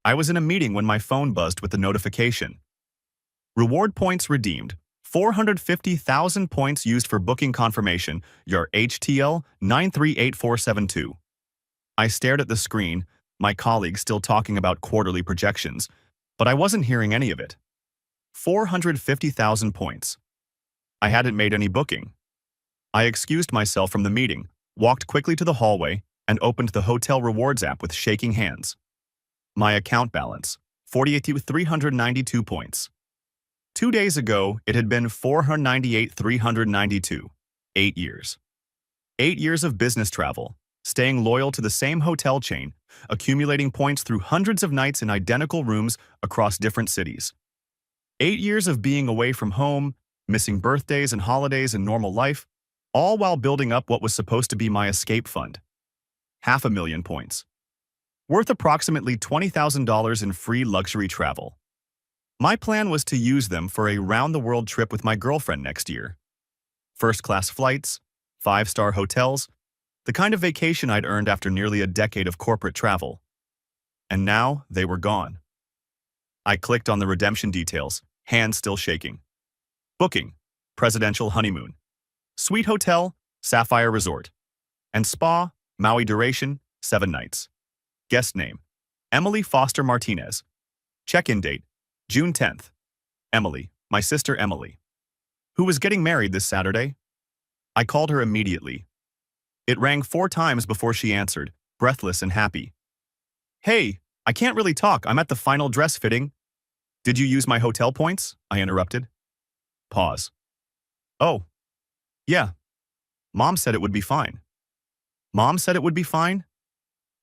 I was in a meeting when my phone buzzed with the notification. Reward points redeemed. 450,000 points used for booking confirmation, your HTL 938472. I stared at the screen, my colleagues still talking about quarterly projections, but I wasn't hearing any of it. 450,000 points. I hadn't made any booking. I excused myself from the meeting, walked quickly to the hallway, and opened the hotel rewards app with shaking hands. My account balance, 48,392 points. 2 days ago, it had been 498,392. 8 years. 8 years of business travel, staying loyal to the same hotel chain, accumulating points through hundreds of nights in identical rooms across different cities. 8 years of being away from home, missing birthdays and holidays and normal life, all while building up what was supposed to be my escape fund. 500,000 points. Worth approximately $20,000 in free luxury travel. My plan was to use them for a round-the-world trip with my girlfriend next year. First-class flights, 5-star hotels, the kind of vacation I'd earned after nearly a decade of corporate travel. And now they were gone. I clicked on the redemption details, hands still shaking. Booking, Presidential Honeymoon. Suite Hotel, Sapphire Resort. And Spa, Maui duration, 7 nights. Guest name, Emily Foster Martinez. Check-in date, June 10th. Emily, my sister Emily, who was getting married this Saturday. I called her immediately. It rang 4 times before she answered, breathless and happy. Hey, I can't really talk, I'm at the final dress fitting. Did you use my hotel points? I interrupted. Pause. Oh. Yeah. Mom said it would be fine. Mom said it would be fine?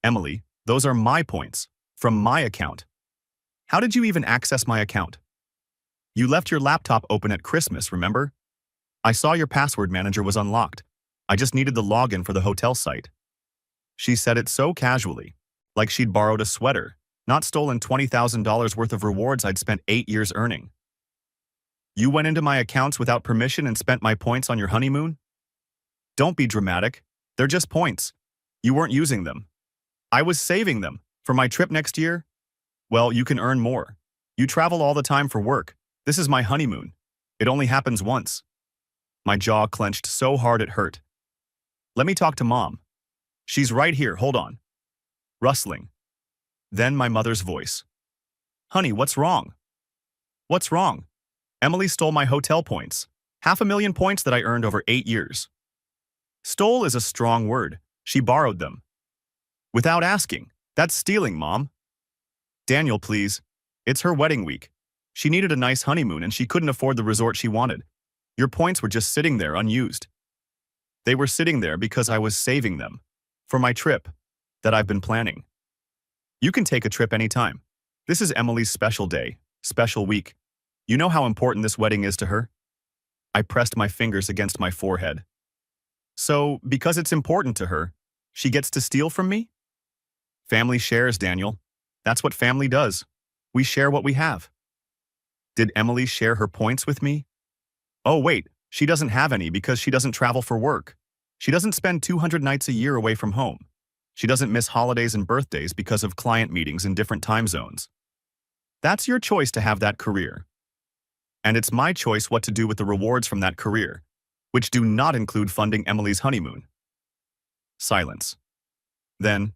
Emily, those are my points, from my account. How did you even access my account? You left your laptop open at Christmas, remember? I saw your password manager was unlocked. I just needed the login for the hotel site. She said it so casually, like she'd borrowed a sweater, not stolen $20,000 worth of rewards I'd spent 8 years earning. You went into my accounts without permission and spent my points on your honeymoon? Don't be dramatic. They're just points. You weren't using them. I was saving them for my trip next year. Well, you can earn more. You travel all the time for work. This is my honeymoon. It only happens once. My jaw clenched so hard it hurt. Let me talk to Mom. She's right here, hold on. Rustling. Then my mother's voice. Honey, what's wrong? What's wrong? Emily stole my hotel points. 500,000 points that I earned over 8 years. Stole is a strong word. She borrowed them. Without asking. That's stealing, Mom. Daniel, please. It's her wedding week. She needed a nice honeymoon and she couldn't afford the resort she wanted. Your points were just sitting there unused. They were sitting there because I was saving them. For my trip. That I've been planning. You can take a trip anytime. This is Emily's special day, special week. You know how important this wedding is to her? I pressed my fingers against my forehead. So, because it's important to her, she gets to steal from me? Family shares, Daniel. That's what family does. We share what we have. Did Emily share her points with me? Oh wait, she doesn't have any because she doesn't travel for work. She doesn't spend 200 nights a year away from home. She doesn't miss holidays and birthdays because of client meetings in different time zones. That's your choice to have that career. And it's my choice what to do with the rewards from that career, which do not include funding Emily's honeymoon. Silence. Then,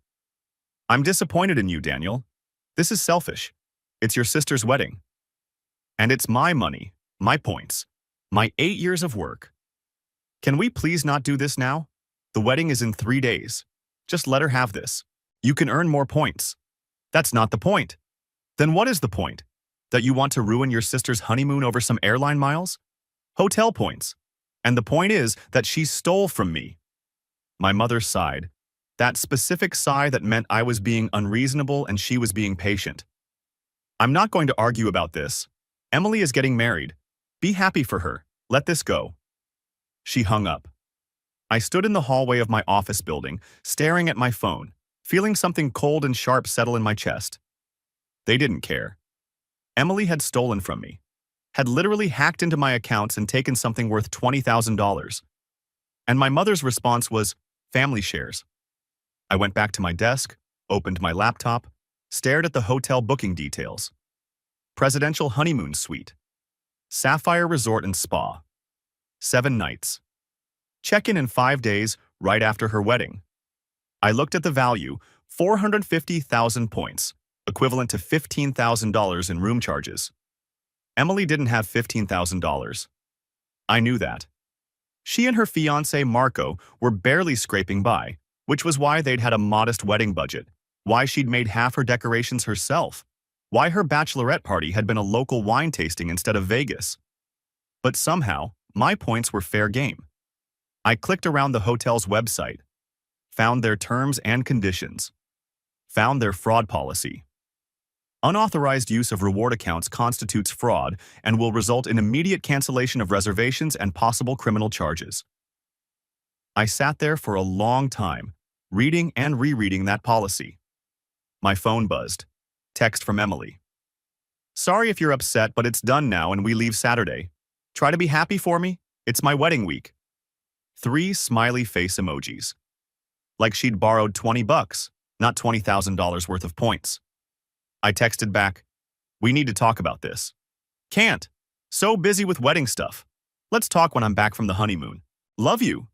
I'm disappointed in you, Daniel. This is selfish. It's your sister's wedding. And it's my money, my points, my 8 years of work. Can we please not do this now? The wedding is in 3 days. Just let her have this. You can earn more points. That's not the point. Then what is the point? That you want to ruin your sister's honeymoon over some airline miles? Hotel points. And the point is that she stole from me. My mother sighed. That specific sigh that meant I was being unreasonable and she was being patient. I'm not going to argue about this. Emily is getting married. Be happy for her. Let this go. She hung up. I stood in the hallway of my office building, staring at my phone, feeling something cold and sharp settle in my chest. They didn't care. Emily had stolen from me, had literally hacked into my accounts and taken something worth $20,000. And my mother's response was, family shares. I went back to my desk, opened my laptop, Stared at the hotel booking details. Presidential honeymoon suite. Sapphire Resort and Spa. 7 nights. Check-in in 5 days, right after her wedding. I looked at the value, 450,000 points, equivalent to $15,000 in room charges. Emily didn't have $15,000. I knew that. She and her fiancé, Marco, were barely scraping by, which was why they'd had a modest wedding budget, why she'd made half her decorations herself, why her bachelorette party had been a local wine tasting instead of Vegas. But somehow, my points were fair game. I clicked around the hotel's website, found their terms and conditions, found their fraud policy. Unauthorized use of reward accounts constitutes fraud and will result in immediate cancellation of reservations and possible criminal charges. I sat there for a long time, reading and rereading that policy. My phone buzzed. Text from Emily. Sorry if you're upset, but it's done now and we leave Saturday. Try to be happy for me. It's my wedding week. 3 smiley face emojis. Like she'd borrowed $20, not $20,000 worth of points. I texted back, we need to talk about this. Can't. So busy with wedding stuff. Let's talk when I'm back from the honeymoon. Love you.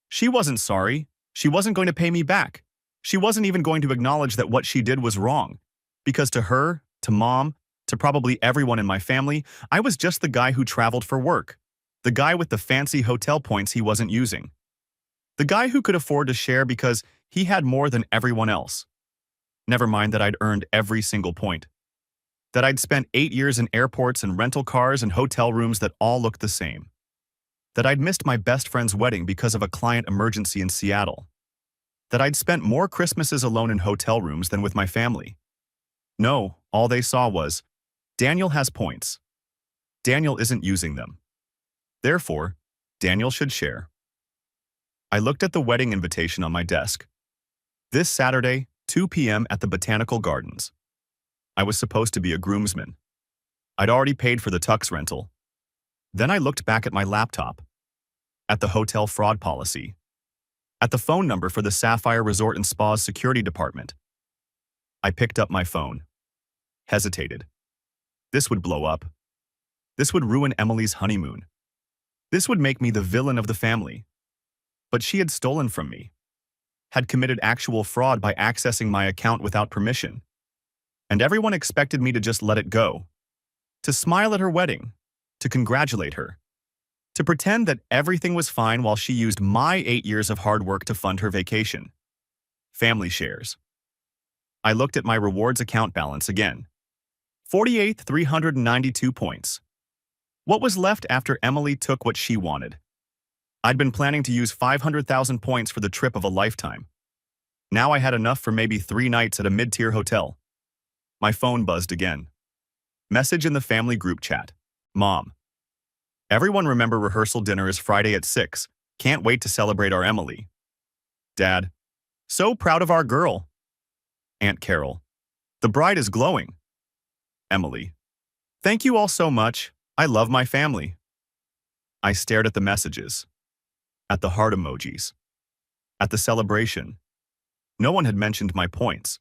She wasn't sorry. She wasn't going to pay me back. She wasn't even going to acknowledge that what she did was wrong. Because to her, to Mom, to probably everyone in my family, I was just the guy who traveled for work. The guy with the fancy hotel points he wasn't using. The guy who could afford to share because he had more than everyone else. Never mind that I'd earned every single point. That I'd spent 8 years in airports and rental cars and hotel rooms that all looked the same. That I'd missed my best friend's wedding because of a client emergency in Seattle. That I'd spent more Christmases alone in hotel rooms than with my family. No, all they saw was, Daniel has points. Daniel isn't using them. Therefore, Daniel should share. I looked at the wedding invitation on my desk. This Saturday, 2 p.m. at the Botanical Gardens. I was supposed to be a groomsman. I'd already paid for the tux rental. Then I looked back at my laptop, at the hotel fraud policy, at the phone number for the Sapphire Resort and Spa's security department. I picked up my phone, hesitated. This would blow up. This would ruin Emily's honeymoon. This would make me the villain of the family. But she had stolen from me, had committed actual fraud by accessing my account without permission. And everyone expected me to just let it go, to smile at her wedding, to congratulate her, to pretend that everything was fine while she used my 8 years of hard work to fund her vacation. Family shares. I looked at my rewards account balance again. 48,392 points. What was left after Emily took what she wanted? I'd been planning to use 500,000 points for the trip of a lifetime. Now I had enough for maybe 3 nights at a mid-tier hotel. My phone buzzed again. Message in the family group chat. Mom. Everyone remember rehearsal dinner is Friday at 6. Can't wait to celebrate our Emily. Dad. So proud of our girl. Aunt Carol. The bride is glowing. Emily. Thank you all so much. I love my family. I stared at the messages. At the heart emojis. At the celebration. No one had mentioned my points.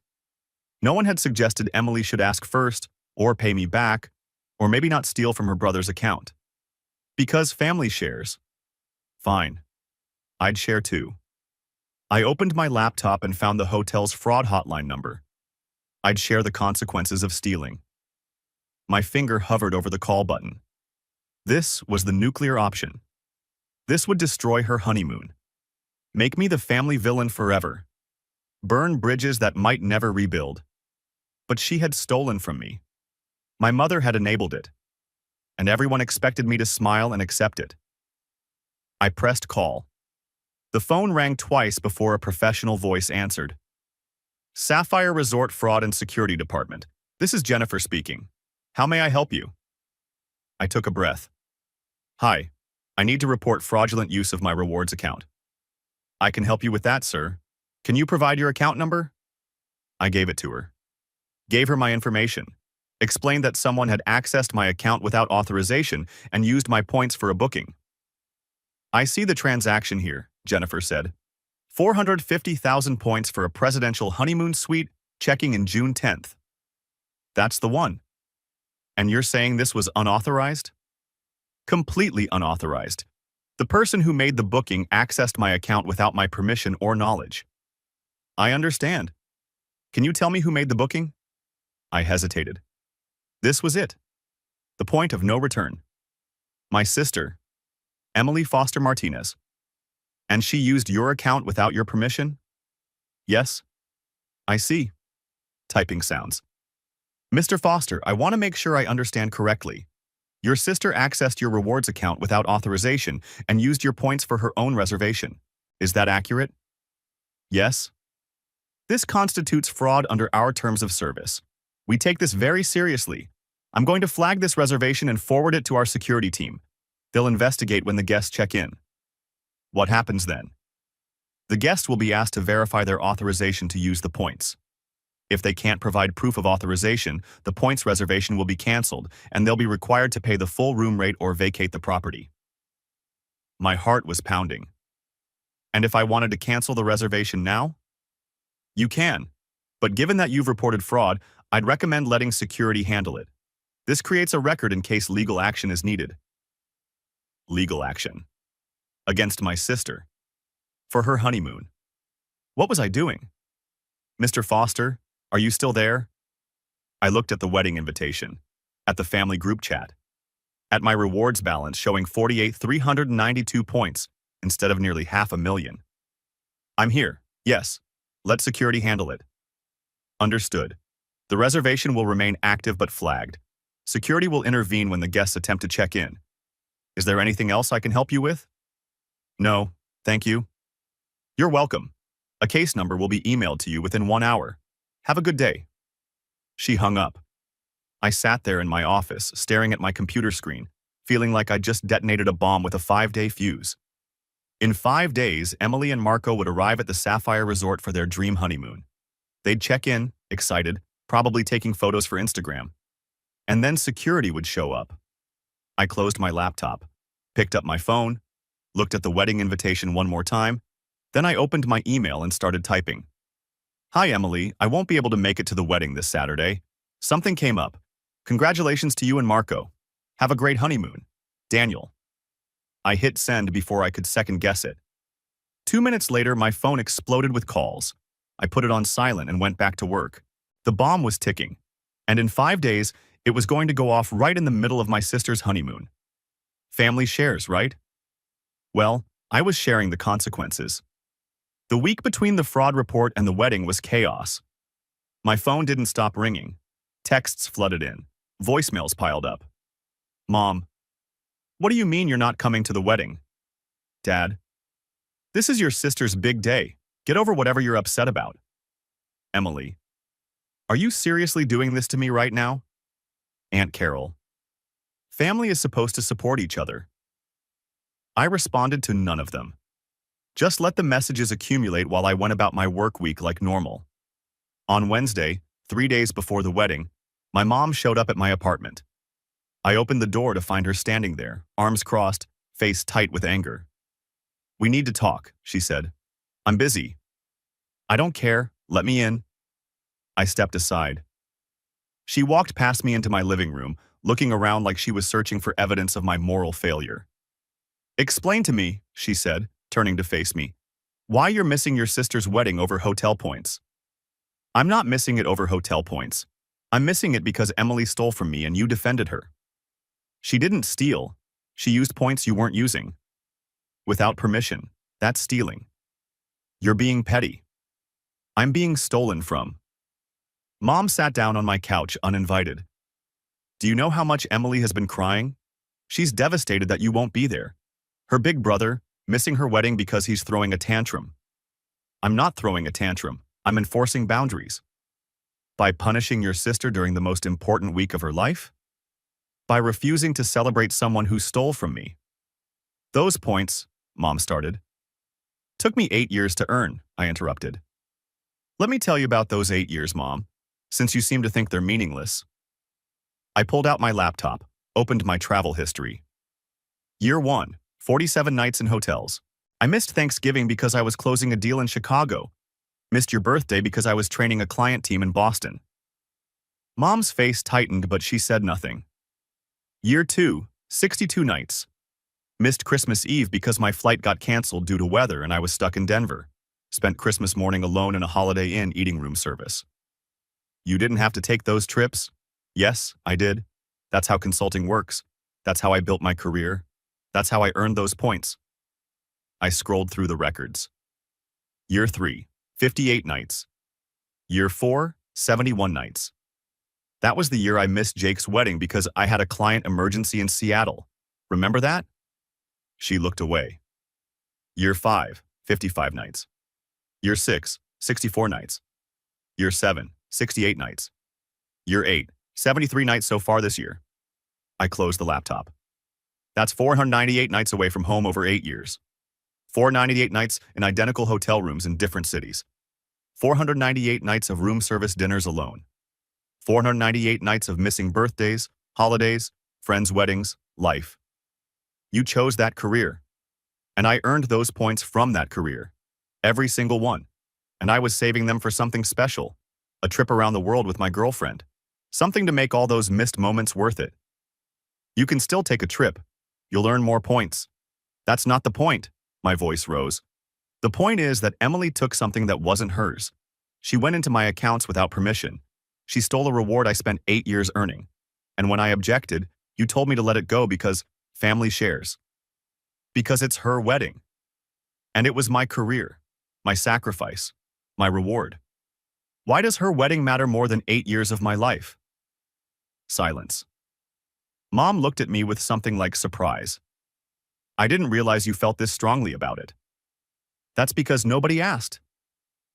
No one had suggested Emily should ask first, or pay me back, or maybe not steal from her brother's account. Because family shares. Fine. I'd share too. I opened my laptop and found the hotel's fraud hotline number. I'd share the consequences of stealing. My finger hovered over the call button. This was the nuclear option. This would destroy her honeymoon. Make me the family villain forever. Burn bridges that might never rebuild. But she had stolen from me. My mother had enabled it. And everyone expected me to smile and accept it. I pressed call. The phone rang twice before a professional voice answered. Sapphire Resort Fraud and Security Department. This is Jennifer speaking. How may I help you? I took a breath. Hi, I need to report fraudulent use of my rewards account. I can help you with that, sir. Can you provide your account number? I gave it to her. Gave her my information. Explained that someone had accessed my account without authorization and used my points for a booking. I see the transaction here, Jennifer said. 450,000 points for a presidential honeymoon suite checking in June 10th. That's the one. And you're saying this was unauthorized? Completely unauthorized. The person who made the booking accessed my account without my permission or knowledge. I understand. Can you tell me who made the booking? I hesitated. This was it. The point of no return. My sister, Emily Foster Martinez. And she used your account without your permission? Yes. I see. Typing sounds. Mr. Foster, I want to make sure I understand correctly. Your sister accessed your rewards account without authorization and used your points for her own reservation. Is that accurate? Yes. This constitutes fraud under our terms of service. We take this very seriously. I'm going to flag this reservation and forward it to our security team. They'll investigate when the guests check in. What happens then? The guest will be asked to verify their authorization to use the points. If they can't provide proof of authorization, the points reservation will be canceled, and they'll be required to pay the full room rate or vacate the property. My heart was pounding. And if I wanted to cancel the reservation now? You can. But given that you've reported fraud, I'd recommend letting security handle it. This creates a record in case legal action is needed. Legal action. Against my sister. For her honeymoon. What was I doing? Mr. Foster, are you still there? I looked at the wedding invitation, at the family group chat, at my rewards balance showing 48,392 points instead of nearly 500,000. I'm here, yes. Let security handle it. Understood. The reservation will remain active but flagged. Security will intervene when the guests attempt to check in. Is there anything else I can help you with? No, thank you. You're welcome. A case number will be emailed to you within 1 hour. Have a good day. She hung up. I sat there in my office, staring at my computer screen, feeling like I'd just detonated a bomb with a 5-day fuse. In 5 days, Emily and Marco would arrive at the Sapphire Resort for their dream honeymoon. They'd check in, excited, probably taking photos for Instagram. And then security would show up. I closed my laptop, picked up my phone, looked at the wedding invitation one more time, then I opened my email and started typing. Hi, Emily. I won't be able to make it to the wedding this Saturday. Something came up. Congratulations to you and Marco. Have a great honeymoon. Daniel. I hit send before I could second guess it. 2 minutes later, my phone exploded with calls. I put it on silent and went back to work. The bomb was ticking. And in 5 days, it was going to go off right in the middle of my sister's honeymoon. Family shares, right? Well, I was sharing the consequences. The week between the fraud report and the wedding was chaos. My phone didn't stop ringing. Texts flooded in. Voicemails piled up. Mom. What do you mean you're not coming to the wedding? Dad. This is your sister's big day. Get over whatever you're upset about. Emily. Are you seriously doing this to me right now? Aunt Carol. Family is supposed to support each other. I responded to none of them. Just let the messages accumulate while I went about my work week like normal. On Wednesday, 3 days before the wedding, my mom showed up at my apartment. I opened the door to find her standing there, arms crossed, face tight with anger. We need to talk, she said. I'm busy. I don't care, let me in. I stepped aside. She walked past me into my living room, looking around like she was searching for evidence of my moral failure. Explain to me, she said, turning to face me, why you're missing your sister's wedding over hotel points. I'm not missing it over hotel points. I'm missing it because Emily stole from me and you defended her. She didn't steal. She used points you weren't using. Without permission, that's stealing. You're being petty. I'm being stolen from. Mom sat down on my couch uninvited. Do you know how much Emily has been crying? She's devastated that you won't be there. Her big brother, missing her wedding because he's throwing a tantrum. I'm not throwing a tantrum. I'm enforcing boundaries. By punishing your sister during the most important week of her life? By refusing to celebrate someone who stole from me. Those points, Mom started. Took me 8 years to earn, I interrupted. Let me tell you about those 8 years, Mom, since you seem to think they're meaningless. I pulled out my laptop, opened my travel history. Year 1, 47 nights in hotels. I missed Thanksgiving because I was closing a deal in Chicago. Missed your birthday because I was training a client team in Boston. Mom's face tightened, but she said nothing. Year 2, 62 nights. Missed Christmas Eve because my flight got canceled due to weather and I was stuck in Denver. Spent Christmas morning alone in a Holiday Inn eating room service. You didn't have to take those trips? Yes, I did. That's how consulting works. That's how I built my career. That's how I earned those points. I scrolled through the records. Year 3, 58 nights. Year 4, 71 nights. That was the year I missed Jake's wedding because I had a client emergency in Seattle. Remember that? She looked away. Year 5, 55 nights. Year 6, 64 nights. Year 7, 68 nights. Year 8, 73 nights so far this year. I closed the laptop. That's 498 nights away from home over 8 years. 498 nights in identical hotel rooms in different cities. 498 nights of room service dinners alone. 498 nights of missing birthdays, holidays, friends' weddings, life. You chose that career. And I earned those points from that career. Every single one. And I was saving them for something special. A trip around the world with my girlfriend. Something to make all those missed moments worth it. You can still take a trip. You'll earn more points. That's not the point. My voice rose. The point is that Emily took something that wasn't hers. She went into my accounts without permission. She stole a reward I spent 8 years earning. And when I objected, you told me to let it go because family shares. Because it's her wedding. And it was my career, my sacrifice, my reward. Why does her wedding matter more than 8 years of my life? Silence. Mom looked at me with something like surprise. I didn't realize you felt this strongly about it. That's because nobody asked.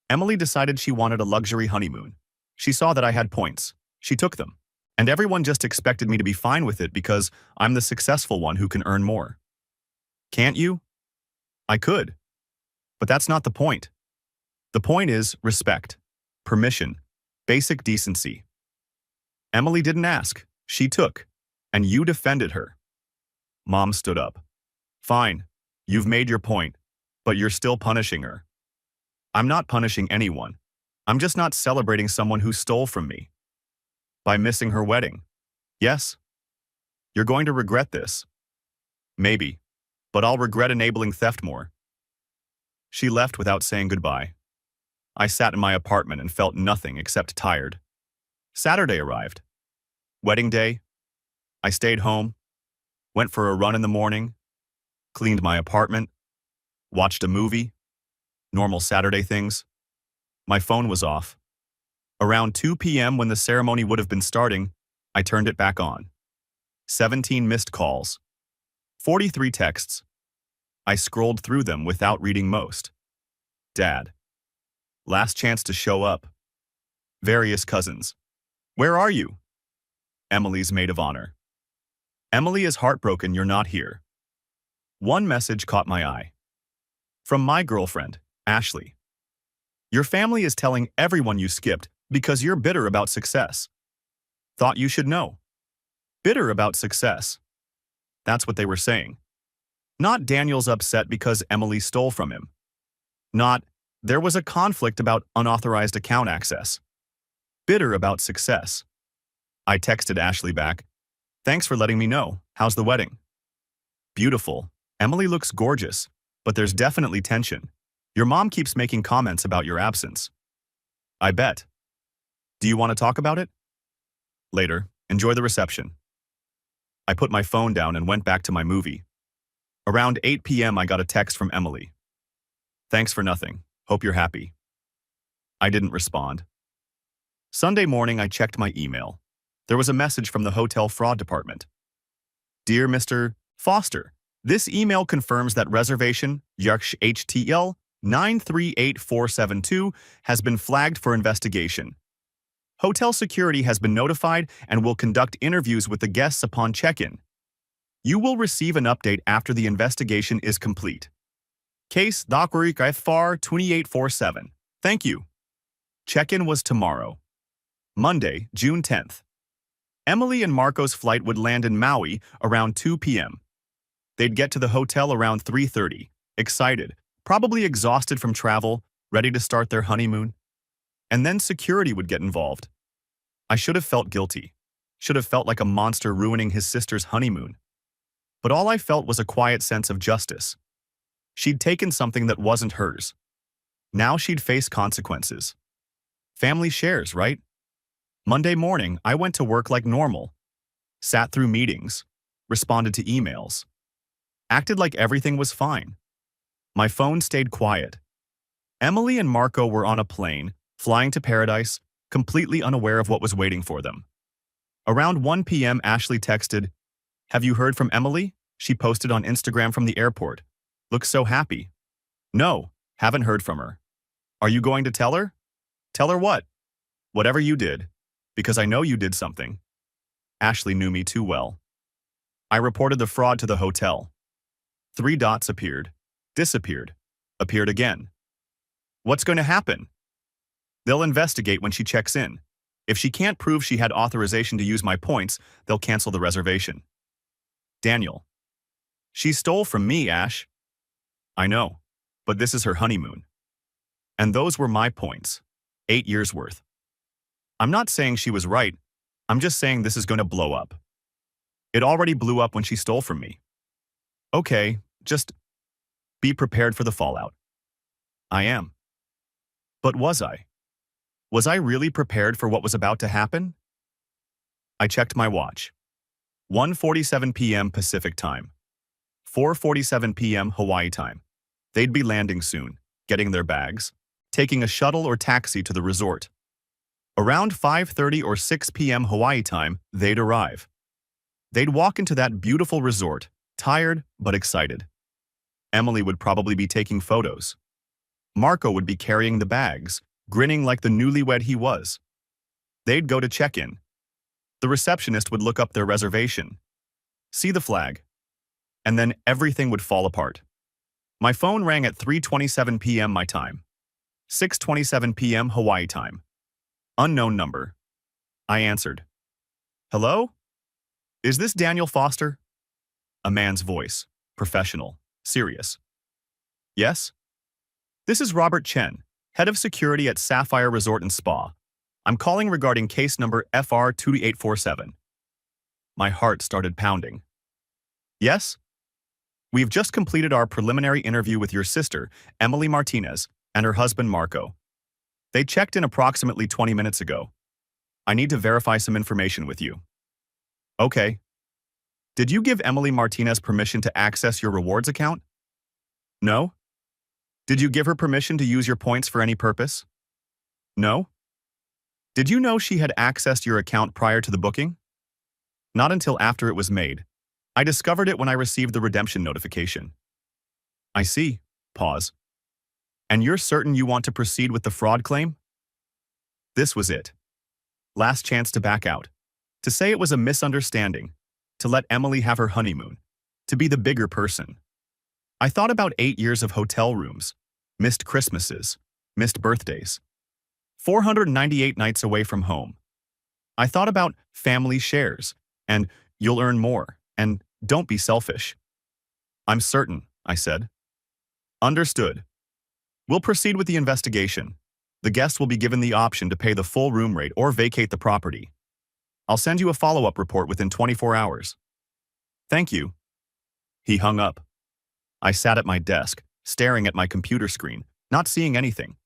Emily decided she wanted a luxury honeymoon. She saw that I had points. She took them. And everyone just expected me to be fine with it because I'm the successful one who can earn more. Can't you? I could. But that's not the point. The point is respect, permission, basic decency. Emily didn't ask. She took. And you defended her. Mom stood up. Fine. You've made your point. But you're still punishing her. I'm not punishing anyone. I'm just not celebrating someone who stole from me. By missing her wedding. Yes? You're going to regret this. Maybe. But I'll regret enabling theft more. She left without saying goodbye. I sat in my apartment and felt nothing except tired. Saturday arrived. Wedding day. I stayed home. Went for a run in the morning. Cleaned my apartment. Watched a movie. Normal Saturday things. My phone was off. Around 2 p.m. when the ceremony would have been starting, I turned it back on. 17 missed calls. 43 texts. I scrolled through them without reading most. Dad. Last chance to show up. Various cousins. Where are you? Emily's maid of honor. Emily is heartbroken you're not here. One message caught my eye. From my girlfriend, Ashley. Your family is telling everyone you skipped because you're bitter about success. Thought you should know. Bitter about success. That's what they were saying. Not Daniel's upset because Emily stole from him. Not, there was a conflict about unauthorized account access. Bitter about success. I texted Ashley back. Thanks for letting me know. How's the wedding? Beautiful. Emily looks gorgeous, but there's definitely tension. Your mom keeps making comments about your absence. I bet. Do you want to talk about it? Later. Enjoy the reception. I put my phone down and went back to my movie. Around 8 p.m. I got a text from Emily. Thanks for nothing. Hope you're happy. I didn't respond. Sunday morning I checked my email. There was a message from the hotel fraud department. Dear Mr. Foster, this email confirms that reservation HTL 938472 has been flagged for investigation. Hotel security has been notified and will conduct interviews with the guests upon check-in. You will receive an update after the investigation is complete. Case Dockery FR 2847. Thank you. Check-in was tomorrow. Monday, June 10th. Emily and Marco's flight would land in Maui around 2 p.m. They'd get to the hotel around 3:30, excited, probably exhausted from travel, ready to start their honeymoon. And then security would get involved. I should have felt guilty. Should have felt like a monster ruining his sister's honeymoon. But all I felt was a quiet sense of justice. She'd taken something that wasn't hers. Now she'd face consequences. Family shares, right? Monday morning, I went to work like normal. Sat through meetings. Responded to emails. Acted like everything was fine. My phone stayed quiet. Emily and Marco were on a plane, flying to paradise, completely unaware of what was waiting for them. Around 1 p.m., Ashley texted, "Have you heard from Emily?" She posted on Instagram from the airport. "Looks so happy." "No, haven't heard from her." "Are you going to tell her?" "Tell her what?" "Whatever you did, because I know you did something." Ashley knew me too well. I reported the fraud to the hotel. 3 dots appeared, disappeared, appeared again. What's going to happen? They'll investigate when she checks in. If she can't prove she had authorization to use my points, they'll cancel the reservation. Daniel. She stole from me, Ash. I know, but this is her honeymoon. And those were my points. 8 years worth. I'm not saying she was right. I'm just saying this is going to blow up. It already blew up when she stole from me. Okay, just be prepared for the fallout. I am. But was I? Was I really prepared for what was about to happen? I checked my watch. 1:47 p.m. Pacific time. 4:47 p.m. Hawaii time. They'd be landing soon, getting their bags, taking a shuttle or taxi to the resort. Around 5:30 or 6 p.m. Hawaii time, they'd arrive. They'd walk into that beautiful resort, tired but excited. Emily would probably be taking photos. Marco would be carrying the bags, grinning like the newlywed he was. They'd go to check-in. The receptionist would look up their reservation, see the flag, and then everything would fall apart. My phone rang at 3:27 p.m. my time. 6:27 p.m. Hawaii time. Unknown number. I answered. Hello? Is this Daniel Foster? A man's voice, professional, serious. Yes? This is Robert Chen, head of security at Sapphire Resort and Spa. I'm calling regarding case number FR2847. My heart started pounding. Yes? We've just completed our preliminary interview with your sister, Emily Martinez, and her husband, Marco. They checked in approximately 20 minutes ago. I need to verify some information with you. Okay. Did you give Emily Martinez permission to access your rewards account? No? Did you give her permission to use your points for any purpose? No? Did you know she had accessed your account prior to the booking? Not until after it was made. I discovered it when I received the redemption notification. I see. Pause. And you're certain you want to proceed with the fraud claim? This was it. Last chance to back out. To say it was a misunderstanding. To let Emily have her honeymoon. To be the bigger person. I thought about 8 years of hotel rooms. Missed Christmases. Missed birthdays. 498 nights away from home. I thought about family shares. And you'll earn more. And don't be selfish. I'm certain, I said. Understood. We'll proceed with the investigation. The guest will be given the option to pay the full room rate or vacate the property. I'll send you a follow-up report within 24 hours. Thank you. He hung up. I sat at my desk, staring at my computer screen, not seeing anything.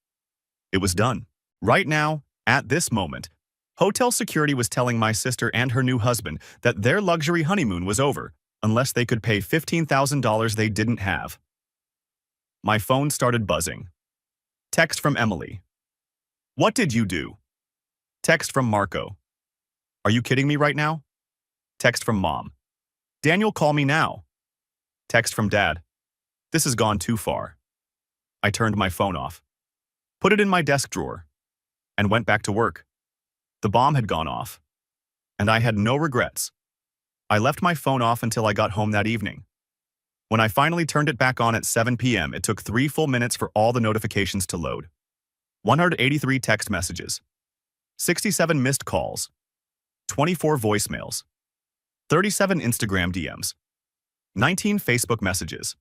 It was done. Right now, at this moment, hotel security was telling my sister and her new husband that their luxury honeymoon was over unless they could pay $15,000 they didn't have. My phone started buzzing. Text from Emily. What did you do? Text from Marco. Are you kidding me right now? Text from Mom. Daniel, call me now. Text from Dad. This has gone too far. I turned my phone off, put it in my desk drawer, and went back to work. The bomb had gone off, and I had no regrets. I left my phone off until I got home that evening. When I finally turned it back on at 7 p.m., it took 3 full minutes for all the notifications to load. 183 text messages, 67 missed calls, 24 voicemails, 37 Instagram DMs, 19 Facebook messages.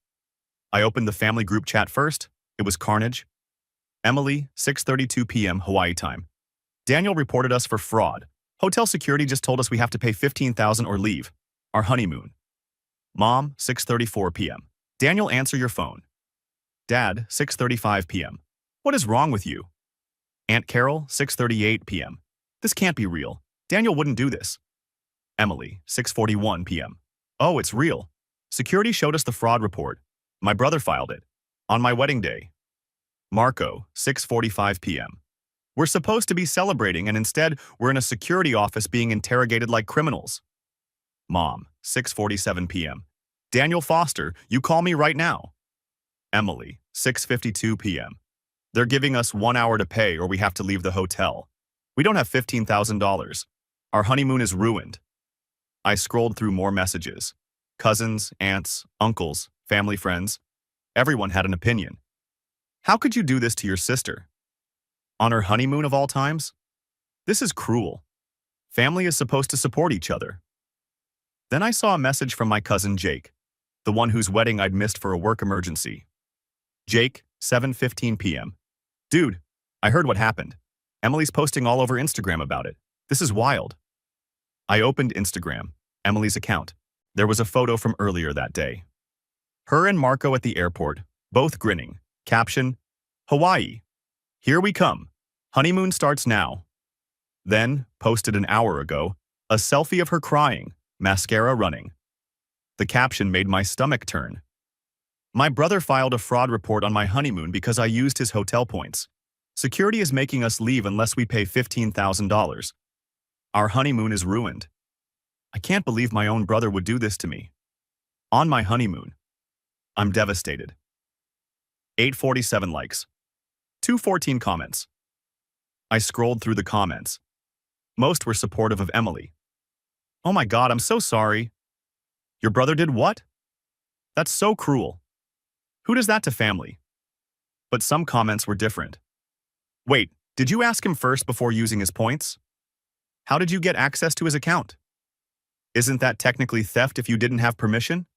I opened the family group chat first. It was carnage. Emily, 6:32 p.m. Hawaii time. Daniel reported us for fraud. Hotel security just told us we have to pay $15,000 or leave. Our honeymoon. Mom, 6:34 p.m. Daniel, answer your phone. Dad, 6:35 p.m. What is wrong with you? Aunt Carol, 6:38 p.m. This can't be real. Daniel wouldn't do this. Emily, 6:41 p.m. Oh, it's real. Security showed us the fraud report. My brother filed it. On my wedding day. Marco, 6:45 p.m. We're supposed to be celebrating and instead we're in a security office being interrogated like criminals. Mom, 6:47 p.m. Daniel Foster, you call me right now. Emily, 6:52 p.m. They're giving us 1 hour to pay or we have to leave the hotel. We don't have $15,000. Our honeymoon is ruined. I scrolled through more messages. Cousins, aunts, uncles, family friends. Everyone had an opinion. How could you do this to your sister? On her honeymoon of all times? This is cruel. Family is supposed to support each other. Then I saw a message from my cousin Jake, the one whose wedding I'd missed for a work emergency. Jake, 7:15 p.m. Dude, I heard what happened. Emily's posting all over Instagram about it. This is wild. I opened Instagram, Emily's account. There was a photo from earlier that day. Her and Marco at the airport, both grinning. Caption, Hawaii. Here we come. Honeymoon starts now. Then, posted an hour ago, a selfie of her crying, mascara running. The caption made my stomach turn. My brother filed a fraud report on my honeymoon because I used his hotel points. Security is making us leave unless we pay $15,000. Our honeymoon is ruined. I can't believe my own brother would do this to me. On my honeymoon. I'm devastated. 847 likes. 214 comments. I scrolled through the comments. Most were supportive of Emily. Oh my God, I'm so sorry. Your brother did what? That's so cruel. Who does that to family? But some comments were different. Wait, did you ask him first before using his points? How did you get access to his account? Isn't that technically theft if you didn't have permission?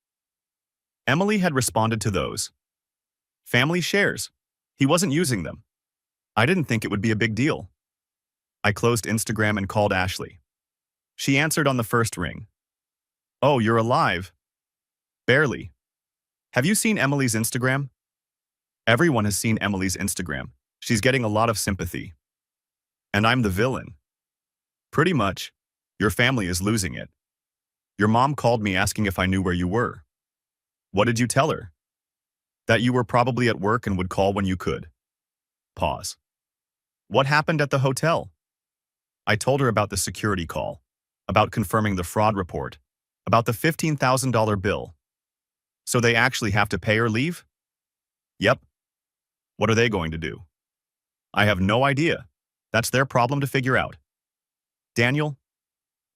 Emily had responded to those. Family shares. He wasn't using them. I didn't think it would be a big deal. I closed Instagram and called Ashley. She answered on the first ring. Oh, you're alive. Barely. Have you seen Emily's Instagram? Everyone has seen Emily's Instagram. She's getting a lot of sympathy. And I'm the villain. Pretty much. Your family is losing it. Your mom called me asking if I knew where you were. What did you tell her? That you were probably at work and would call when you could. Pause. What happened at the hotel? I told her about the security call, about confirming the fraud report, about the $15,000 bill. So they actually have to pay or leave? Yep. What are they going to do? I have no idea. That's their problem to figure out. Daniel?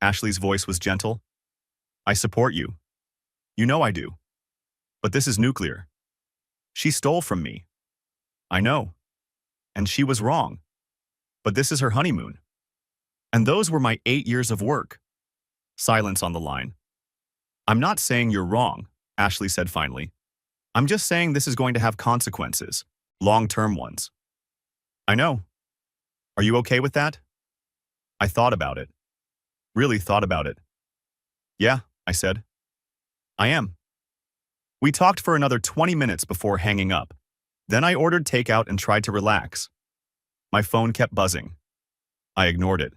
Ashley's voice was gentle. I support you. You know I do. But this is nuclear. She stole from me. I know. And she was wrong. But this is her honeymoon. And those were my 8 years of work. Silence on the line. I'm not saying you're wrong, Ashley said finally. I'm just saying this is going to have consequences, long-term ones. I know. Are you okay with that? I thought about it. Really thought about it. Yeah, I said. I am. We talked for another 20 minutes before hanging up. Then I ordered takeout and tried to relax. My phone kept buzzing. I ignored it.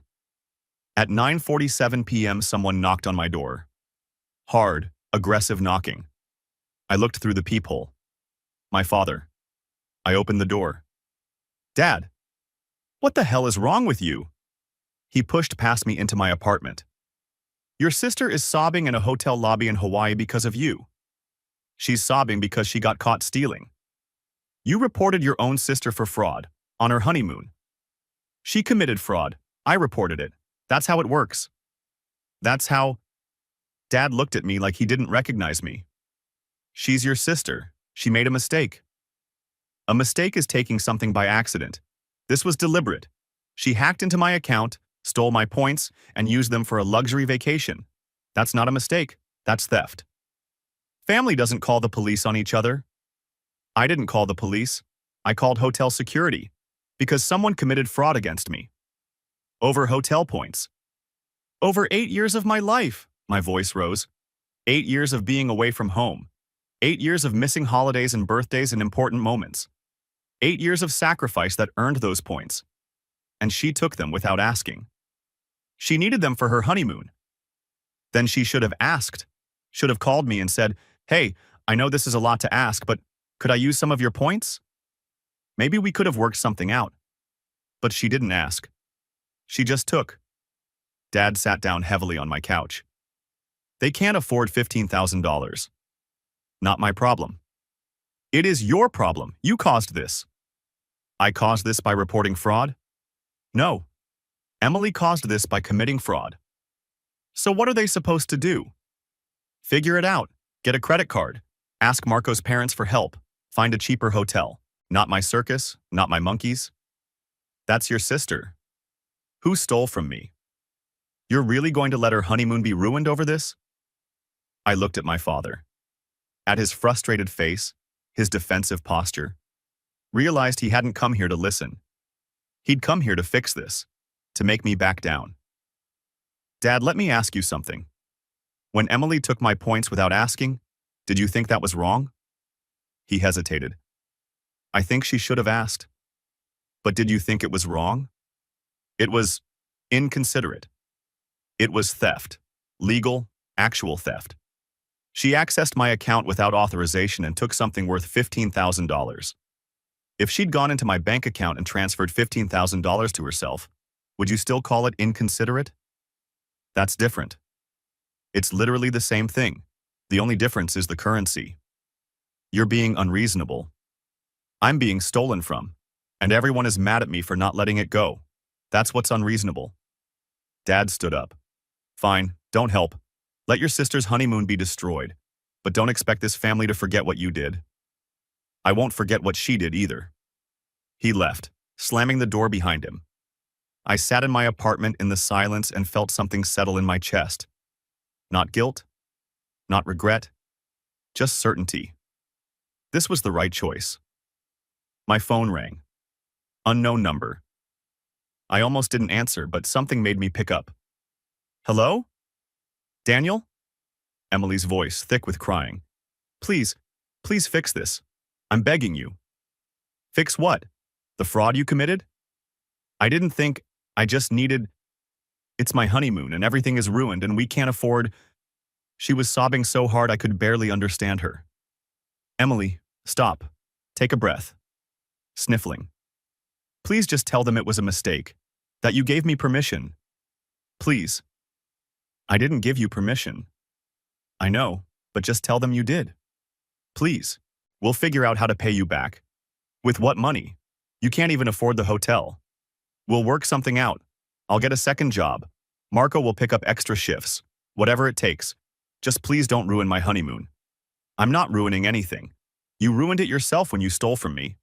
At 9:47 p.m. someone knocked on my door. Hard, aggressive knocking. I looked through the peephole. My father. I opened the door. Dad, what the hell is wrong with you? He pushed past me into my apartment. Your sister is sobbing in a hotel lobby in Hawaii because of you. She's sobbing because she got caught stealing. You reported your own sister for fraud on her honeymoon. She committed fraud. I reported it. That's how it works. That's how... Dad looked at me like he didn't recognize me. She's your sister. She made a mistake. A mistake is taking something by accident. This was deliberate. She hacked into my account, stole my points, and used them for a luxury vacation. That's not a mistake. That's theft. Family doesn't call the police on each other. I didn't call the police. I called hotel security. Because someone committed fraud against me. Over hotel points. Over 8 years of my life, my voice rose. 8 years of being away from home. 8 years of missing holidays and birthdays and important moments. 8 years of sacrifice that earned those points. And she took them without asking. She needed them for her honeymoon. Then she should have asked. Should have called me and said, "Hey, I know this is a lot to ask, but could I use some of your points?" Maybe we could have worked something out. But she didn't ask. She just took. Dad sat down heavily on my couch. They can't afford $15,000. Not my problem. It is your problem. You caused this. I caused this by reporting fraud? No. Emily caused this by committing fraud. So what are they supposed to do? Figure it out. Get a credit card. Ask Marco's parents for help. Find a cheaper hotel. Not my circus, not my monkeys. That's your sister. Who stole from me? You're really going to let her honeymoon be ruined over this? I looked at my father. At his frustrated face, his defensive posture, realized he hadn't come here to listen. He'd come here to fix this, to make me back down. Dad, let me ask you something. When Emily took my points without asking, did you think that was wrong? He hesitated. I think she should have asked. But did you think it was wrong? It was inconsiderate. It was theft. Legal, actual theft. She accessed my account without authorization and took something worth $15,000. If she'd gone into my bank account and transferred $15,000 to herself, would you still call it inconsiderate? That's different. It's literally the same thing. The only difference is the currency. You're being unreasonable. I'm being stolen from, and everyone is mad at me for not letting it go. That's what's unreasonable. Dad stood up. Fine, don't help. Let your sister's honeymoon be destroyed, but don't expect this family to forget what you did. I won't forget what she did either. He left, slamming the door behind him. I sat in my apartment in the silence and felt something settle in my chest. Not guilt, not regret, just certainty. This was the right choice. My phone rang. Unknown number. I almost didn't answer, but something made me pick up. Hello? Daniel? Emily's voice, thick with crying. Please fix this. I'm begging you. Fix what? The fraud you committed? I didn't think, I just needed... It's my honeymoon and everything is ruined and we can't afford... She was sobbing so hard I could barely understand her. Emily, stop. Take a breath. Sniffling. Please just tell them it was a mistake. That you gave me permission. Please. I didn't give you permission. I know, but just tell them you did. Please. We'll figure out how to pay you back. With what money? You can't even afford the hotel. We'll work something out. I'll get a second job. Marco will pick up extra shifts. Whatever it takes. Just please don't ruin my honeymoon. I'm not ruining anything. You ruined it yourself when you stole from me.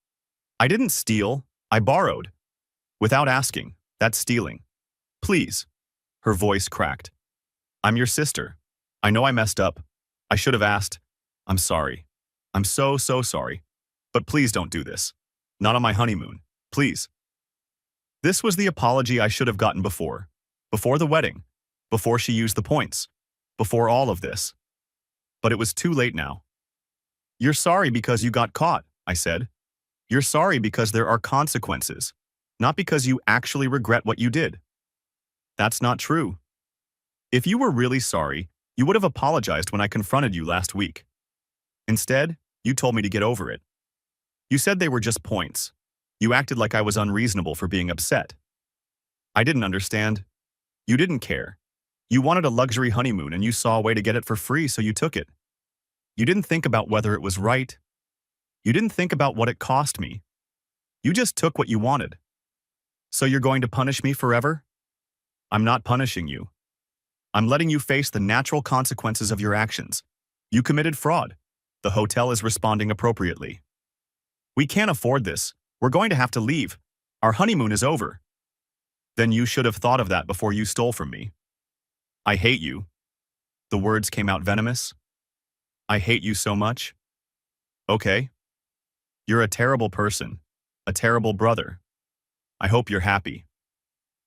I didn't steal. I borrowed. Without asking. That's stealing. Please. Her voice cracked. I'm your sister. I know I messed up. I should have asked. I'm sorry. I'm so sorry. But please don't do this. Not on my honeymoon. Please. This was the apology I should have gotten before. Before the wedding. Before she used the points. Before all of this. But it was too late now. You're sorry because you got caught, I said. You're sorry because there are consequences. Not because you actually regret what you did. That's not true. If you were really sorry, you would have apologized when I confronted you last week. Instead, you told me to get over it. You said they were just points. You acted like I was unreasonable for being upset. I didn't understand. You didn't care. You wanted a luxury honeymoon and you saw a way to get it for free, so you took it. You didn't think about whether it was right. You didn't think about what it cost me. You just took what you wanted. So you're going to punish me forever? I'm not punishing you. I'm letting you face the natural consequences of your actions. You committed fraud. The hotel is responding appropriately. We can't afford this. We're going to have to leave. Our honeymoon is over. Then you should have thought of that before you stole from me. I hate you. The words came out venomous. I hate you so much. Okay. You're a terrible person. A terrible brother. I hope you're happy.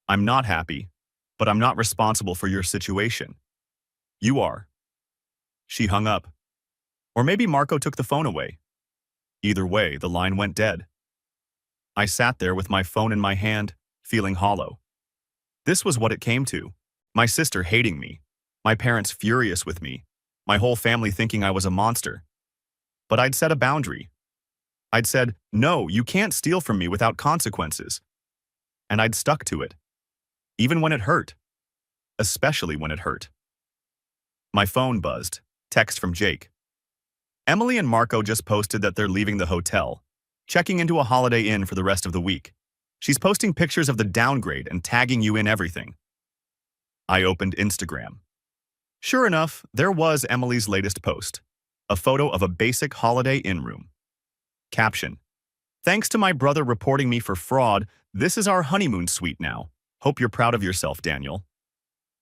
I'm not happy, but I'm not responsible for your situation. You are. She hung up. Or maybe Marco took the phone away. Either way, the line went dead. I sat there with my phone in my hand, feeling hollow. This was what it came to. My sister hating me, my parents furious with me, my whole family thinking I was a monster. But I'd set a boundary. I'd said, no, you can't steal from me without consequences. And I'd stuck to it. Even when it hurt. Especially when it hurt. My phone buzzed. Text from Jake. Emily and Marco just posted that they're leaving the hotel, checking into a Holiday Inn for the rest of the week. She's posting pictures of the downgrade and tagging you in everything. I opened Instagram. Sure enough, there was Emily's latest post. A photo of a basic Holiday Inn room. Caption. Thanks to my brother reporting me for fraud, this is our honeymoon suite now. Hope you're proud of yourself, Daniel.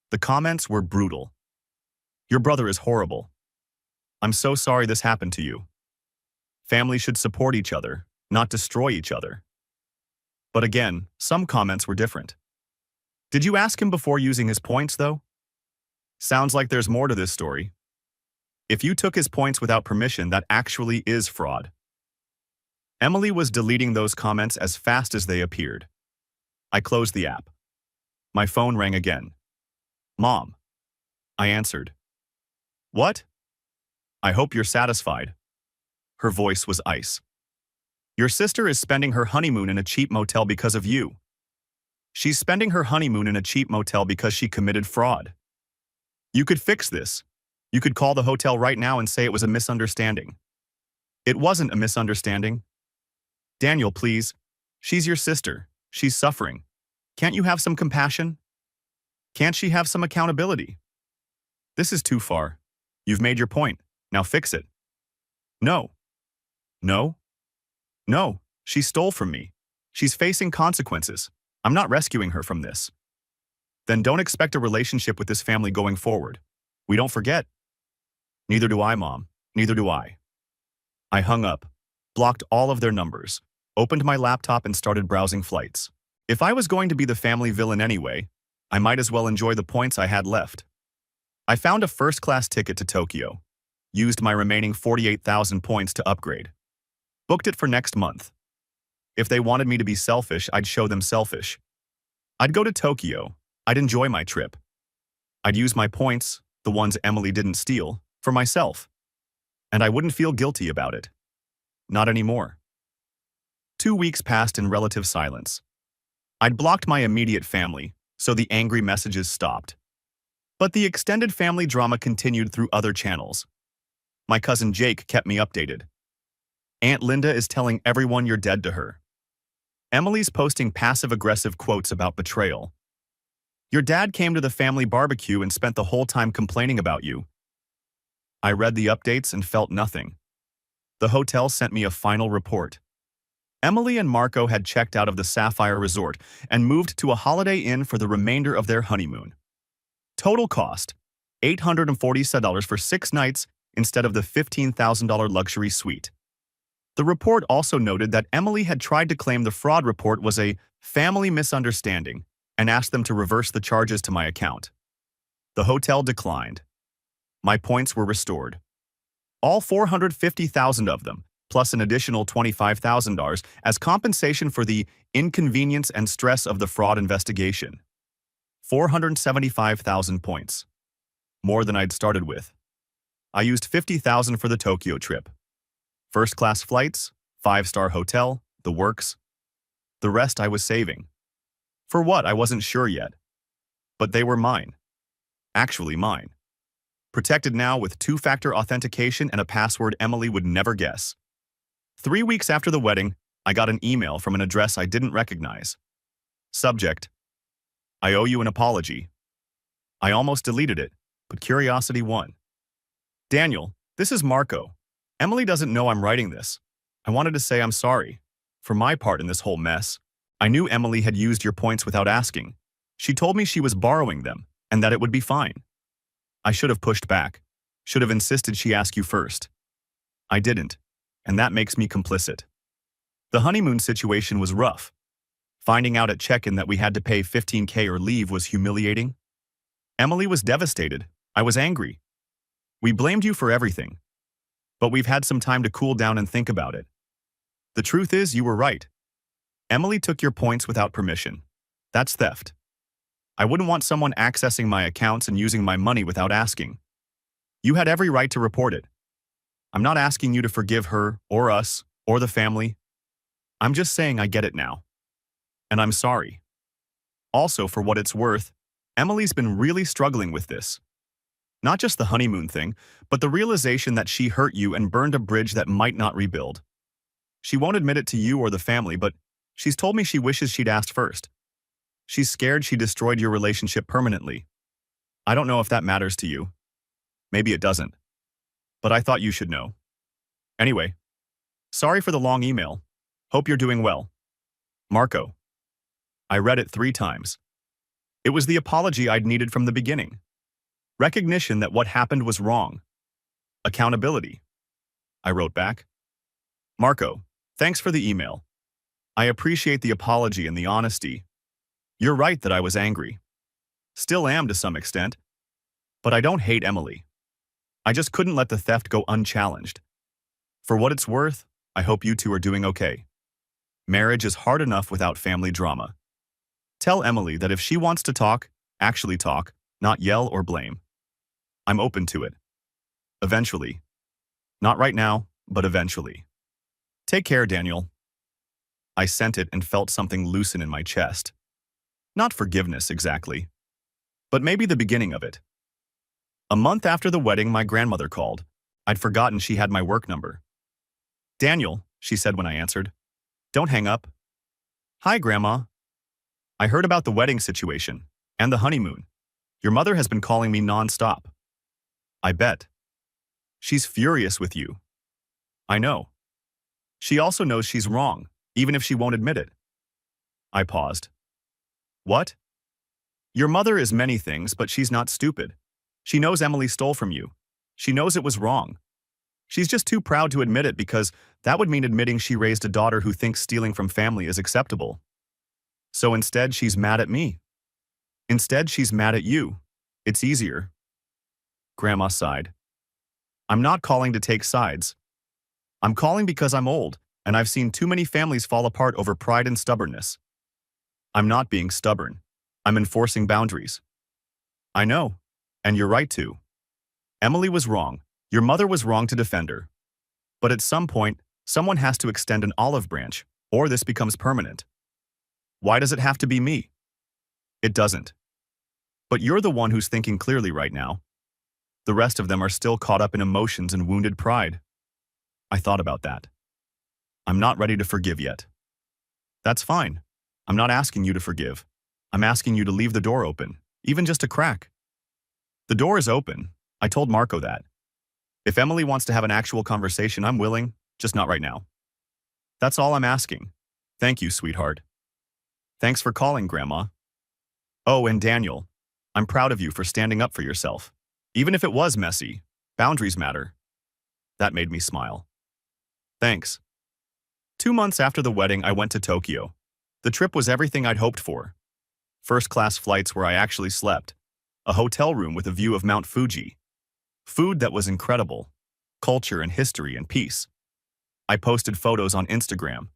The comments were brutal. Your brother is horrible. I'm so sorry this happened to you. Families should support each other, not destroy each other. But again, some comments were different. Did you ask him before using his points, though? Sounds like there's more to this story. If you took his points without permission, that actually is fraud. Emily was deleting those comments as fast as they appeared. I closed the app. My phone rang again. Mom. I answered. What? I hope you're satisfied. Her voice was ice. Your sister is spending her honeymoon in a cheap motel because of you. She's spending her honeymoon in a cheap motel because she committed fraud. You could fix this. You could call the hotel right now and say it was a misunderstanding. It wasn't a misunderstanding. Daniel, please. She's your sister. She's suffering. Can't you have some compassion? Can't she have some accountability? This is too far. You've made your point. Now fix it. No. No? No. She stole from me. She's facing consequences. I'm not rescuing her from this. Then don't expect a relationship with this family going forward. We don't forget. Neither do I, Mom. Neither do I. I hung up, blocked all of their numbers, opened my laptop and started browsing flights. If I was going to be the family villain anyway, I might as well enjoy the points I had left. I found a first-class ticket to Tokyo, used my remaining 48,000 points to upgrade. Booked it for next month. If they wanted me to be selfish, I'd show them selfish. I'd go to Tokyo. I'd enjoy my trip. I'd use my points, the ones Emily didn't steal, for myself. And I wouldn't feel guilty about it. Not anymore. 2 weeks passed in relative silence. I'd blocked my immediate family, so the angry messages stopped. But the extended family drama continued through other channels. My cousin Jake kept me updated. Aunt Linda is telling everyone you're dead to her. Emily's posting passive-aggressive quotes about betrayal. Your dad came to the family barbecue and spent the whole time complaining about you. I read the updates and felt nothing. The hotel sent me a final report. Emily and Marco had checked out of the Sapphire Resort and moved to a Holiday Inn for the remainder of their honeymoon. Total cost, $840 for 6 nights instead of the $15,000 luxury suite. The report also noted that Emily had tried to claim the fraud report was a family misunderstanding and asked them to reverse the charges to my account. The hotel declined. My points were restored. All 450,000 of them, plus an additional $25,000 as compensation for the inconvenience and stress of the fraud investigation. 475,000 points. More than I'd started with. I used 50,000 for the Tokyo trip. First-class flights, 5-star hotel, the works. The rest I was saving. For what, I wasn't sure yet. But they were mine. Actually mine. Protected now with 2-factor authentication and a password Emily would never guess. 3 weeks after the wedding, I got an email from an address I didn't recognize. Subject: I owe you an apology. I almost deleted it, but curiosity won. Daniel, this is Marco. Emily doesn't know I'm writing this. I wanted to say I'm sorry for my part in this whole mess. I knew Emily had used your points without asking. She told me she was borrowing them and that it would be fine. I should have pushed back, should have insisted she ask you first. I didn't, and that makes me complicit. The honeymoon situation was rough. Finding out at check-in that we had to pay $15K or leave was humiliating. Emily was devastated. I was angry. We blamed you for everything. But we've had some time to cool down and think about it. The truth is, you were right. Emily took your points without permission. That's theft. I wouldn't want someone accessing my accounts and using my money without asking. You had every right to report it. I'm not asking you to forgive her, or us, or the family. I'm just saying I get it now. And I'm sorry. Also, for what it's worth, Emily's been really struggling with this. Not just the honeymoon thing, but the realization that she hurt you and burned a bridge that might not rebuild. She won't admit it to you or the family, but she's told me she wishes she'd asked first. She's scared she destroyed your relationship permanently. I don't know if that matters to you. Maybe it doesn't. But I thought you should know. Anyway, sorry for the long email. Hope you're doing well. Marco. I read it 3 times. It was the apology I'd needed from the beginning. Recognition that what happened was wrong. Accountability. I wrote back. Marco, thanks for the email. I appreciate the apology and the honesty. You're right that I was angry. Still am to some extent. But I don't hate Emily. I just couldn't let the theft go unchallenged. For what it's worth, I hope you two are doing okay. Marriage is hard enough without family drama. Tell Emily that if she wants to talk, actually talk, not yell or blame. I'm open to it. Eventually. Not right now, but eventually. Take care, Daniel. I sent it and felt something loosen in my chest. Not forgiveness, exactly. But maybe the beginning of it. A month after the wedding, my grandmother called. I'd forgotten she had my work number. Daniel, she said when I answered. Don't hang up. Hi, Grandma. I heard about the wedding situation and the honeymoon. Your mother has been calling me non-stop. I bet. She's furious with you. I know. She also knows she's wrong, even if she won't admit it. I paused. What? Your mother is many things, but she's not stupid. She knows Emily stole from you. She knows it was wrong. She's just too proud to admit it because that would mean admitting she raised a daughter who thinks stealing from family is acceptable. So instead, she's mad at me. Instead, she's mad at you. It's easier. Grandma sighed. I'm not calling to take sides. I'm calling because I'm old, and I've seen too many families fall apart over pride and stubbornness. I'm not being stubborn. I'm enforcing boundaries. I know, and you're right to. Emily was wrong. Your mother was wrong to defend her. But at some point, someone has to extend an olive branch, or this becomes permanent. Why does it have to be me? It doesn't. But you're the one who's thinking clearly right now. The rest of them are still caught up in emotions and wounded pride. I thought about that. I'm not ready to forgive yet. That's fine. I'm not asking you to forgive. I'm asking you to leave the door open, even just a crack. The door is open. I told Marco that. If Emily wants to have an actual conversation, I'm willing, just not right now. That's all I'm asking. Thank you, sweetheart. Thanks for calling, Grandma. Oh, and Daniel, I'm proud of you for standing up for yourself. Even if it was messy, boundaries matter. That made me smile. Thanks. 2 months after the wedding, I went to Tokyo. The trip was everything I'd hoped for. First-class flights where I actually slept. A hotel room with a view of Mount Fuji. Food that was incredible. Culture and history and peace. I posted photos on Instagram.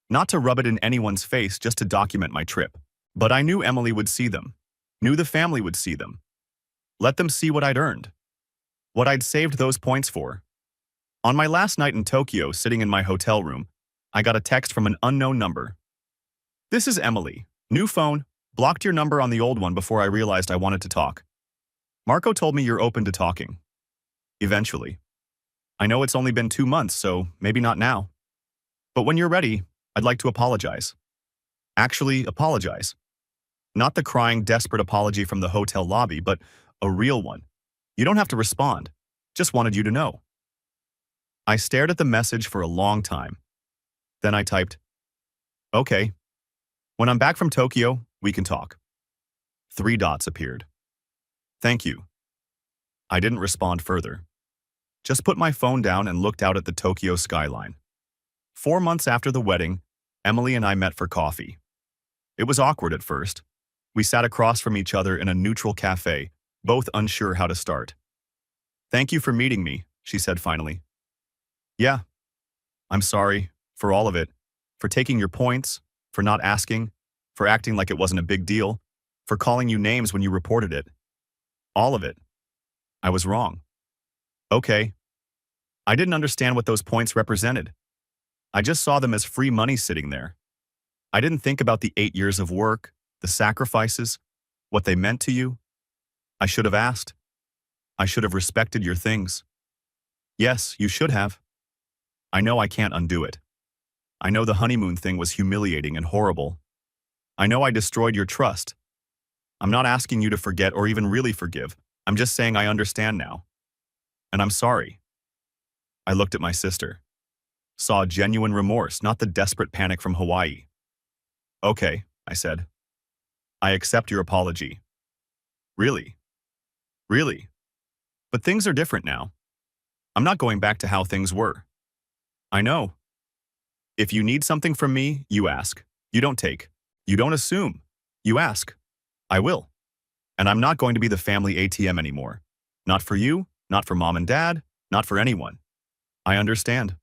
Not to rub it in anyone's face, just to document my trip. But I knew Emily would see them. Knew the family would see them. Let them see what I'd earned. What I'd saved those points for. On my last night in Tokyo, sitting in my hotel room, I got a text from an unknown number. This is Emily. New phone. Blocked your number on the old one before I realized I wanted to talk. Marco told me you're open to talking. Eventually. I know it's only been 2 months, so maybe not now. But when you're ready, I'd like to apologize. Actually, apologize. Not the crying, desperate apology from the hotel lobby, but a real one. You don't have to respond. Just wanted you to know. I stared at the message for a long time. Then I typed, okay. When I'm back from Tokyo, we can talk. 3 dots appeared. Thank you. I didn't respond further. Just put my phone down and looked out at the Tokyo skyline. 4 months after the wedding, Emily and I met for coffee. It was awkward at first. We sat across from each other in a neutral cafe, both unsure how to start. "Thank you for meeting me," she said finally. "Yeah, I'm sorry for all of it, for taking your points, for not asking, for acting like it wasn't a big deal, for calling you names when you reported it. All of it. I was wrong." "Okay." I didn't understand what those points represented. I just saw them as free money sitting there. I didn't think about the 8 years of work, the sacrifices, what they meant to you. I should have asked. I should have respected your things. Yes, you should have. I know I can't undo it. I know the honeymoon thing was humiliating and horrible. I know I destroyed your trust. I'm not asking you to forget or even really forgive. I'm just saying I understand now. And I'm sorry. I looked at my sister. Saw genuine remorse, not the desperate panic from Hawaii. "Okay," I said. "I accept your apology." "Really? Really? But things are different now. I'm not going back to how things were." "I know. If you need something from me, you ask. You don't take. You don't assume. You ask. I will. And I'm not going to be the family ATM anymore. Not for you, not for mom and dad, not for anyone." "I understand."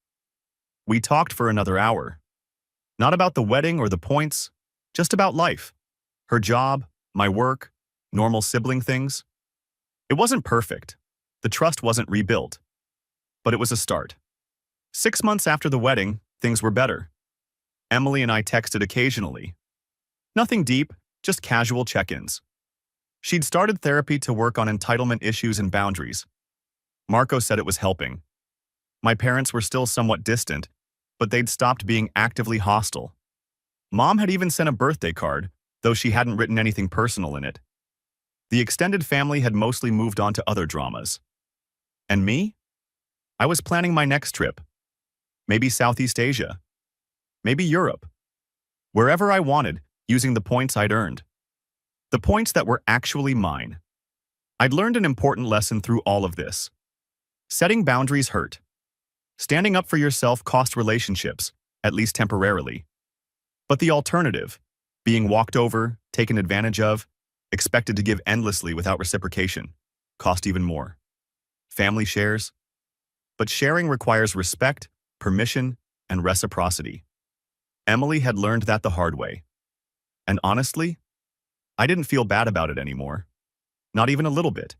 We talked for another hour. Not about the wedding or the points, just about life. Her job, my work, normal sibling things. It wasn't perfect. The trust wasn't rebuilt. But it was a start. 6 months after the wedding, things were better. Emily and I texted occasionally. Nothing deep, just casual check-ins. She'd started therapy to work on entitlement issues and boundaries. Marco said it was helping. My parents were still somewhat distant, but they'd stopped being actively hostile. Mom had even sent a birthday card, though she hadn't written anything personal in it. The extended family had mostly moved on to other dramas. And me? I was planning my next trip. Maybe Southeast Asia. Maybe Europe. Wherever I wanted, using the points I'd earned. The points that were actually mine. I'd learned an important lesson through all of this. Setting boundaries hurt. Standing up for yourself cost relationships, at least temporarily. But the alternative, being walked over, taken advantage of, expected to give endlessly without reciprocation, cost even more. Family shares. But sharing requires respect, permission, and reciprocity. Emily had learned that the hard way. And honestly, I didn't feel bad about it anymore. Not even a little bit.